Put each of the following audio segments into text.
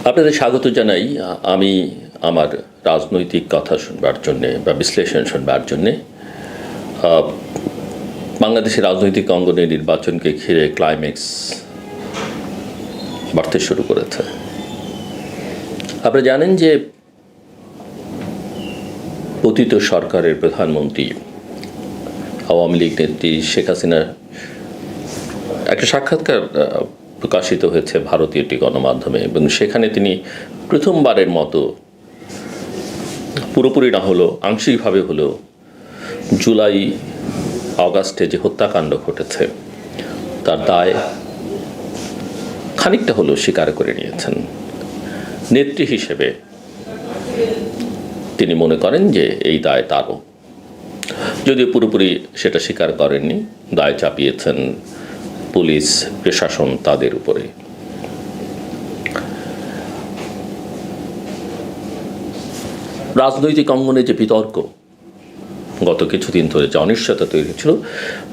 আপনাদের স্বাগত জানাই। আমি আমার রাজনৈতিক কথা শুনবার জন্যে বা বিশ্লেষণ শুনবার জন্যে বাংলাদেশের রাজনৈতিক অঙ্গনে নির্বাচনকে ঘিরে ক্লাইম্যাক্স বাড়তে শুরু করেছে। আপনারা জানেন যে পতিত সরকারের প্রধানমন্ত্রী আওয়ামী লীগ নেত্রী শেখ হাসিনার একটা সাক্ষাৎকার প্রকাশিত হয়েছে ভারতীয় একটি গণমাধ্যমে, এবং সেখানে তিনি প্রথমবারের মতো পুরোপুরি না হলেও আংশিকভাবে হলেও জুলাই আগস্টে যে হত্যাকাণ্ড ঘটেছে তার দায় খানিকটা হলেও স্বীকার করে নিয়েছেন। নেত্রী হিসেবে তিনি মনে করেন যে এই দায় তারও, যদিও পুরোপুরি সেটা স্বীকার করেননি, দায় চাপিয়েছেন পুলিশ প্রশাসন তাদের উপরে। রাজনৈতিক অঙ্গনে যে বিতর্ক গত কিছুদিন ধরে যে অনিশ্চয়তা তৈরি হয়েছিল,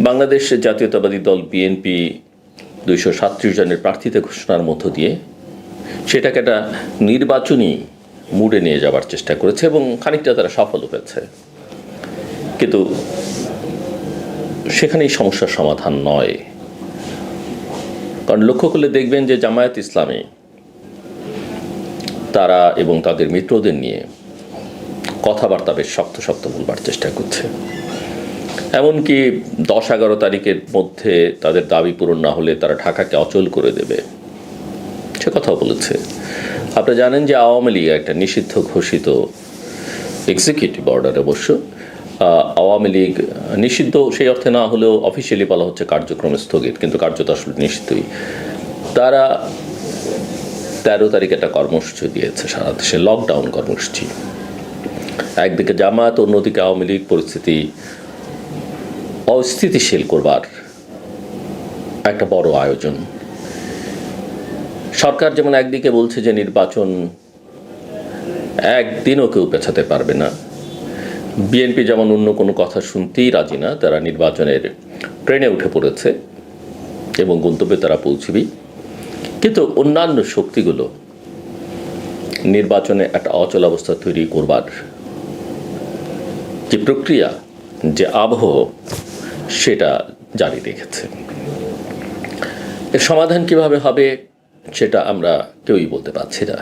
বাংলাদেশ জাতীয়তাবাদী দল বিএনপি 237 জনের প্রার্থীতে ঘোষণার মধ্য দিয়ে সেটাকে একটা নির্বাচনী মুডে নিয়ে যাবার চেষ্টা করেছে এবং খানিকটা তারা সফল হয়েছে। কিন্তু সেখানেই সমস্যার সমাধান নয়, কারণ লক্ষ্য করলে দেখবেন যে জামায়াত ইসলামী তারা এবং তাদের মিত্রদের নিয়ে কথাবার্তা বেশ শক্ত শক্ত বলবার চেষ্টা করছে। এমনকি 10-11 তারিখের মধ্যে তাদের দাবি পূরণ না হলে তারা ঢাকাকে অচল করে দেবে, সে কথাও বলেছে। আপনারা জানেন যে আওয়ামী লীগ একটা নিষিদ্ধ ঘোষিত এক্সিকিউটিভ অর্ডার, অবশ্য আওয়ামী লীগ নিষিদ্ধ সেই অর্থে না হলেও অফিসিয়ালি বলা হচ্ছে কার্যক্রম স্থগিত, কিন্তু কার্যত আসলে নিষিদ্ধই। তারা 13 তারিখে একটা কর্মসূচি দিয়েছে, সারা দেশে লকডাউন কর্মসূচি। একদিকে জামায়াত, অন্যদিকে আওয়ামী লীগ পরিস্থিতি অস্থিতিশীল করবার একটা বড় আয়োজন। সরকার যেমন একদিকে বলছে যে নির্বাচন একদিনও কেউ পেছাতে পারবে না, বিএনপি যেমন অন্য কোনো কথা শুনতেই রাজি না, তারা নির্বাচনের ট্রেনে উঠে পড়েছে এবং গন্তব্যে তারা পৌঁছবেই। কিন্তু অন্যান্য শক্তিগুলো নির্বাচনে একটা অচল অবস্থা তৈরি করবার যে প্রক্রিয়া, যে আবহ, সেটা জারি রেখেছে। এর সমাধান কিভাবে হবে সেটা আমরা কেউই বলতে পারছি না।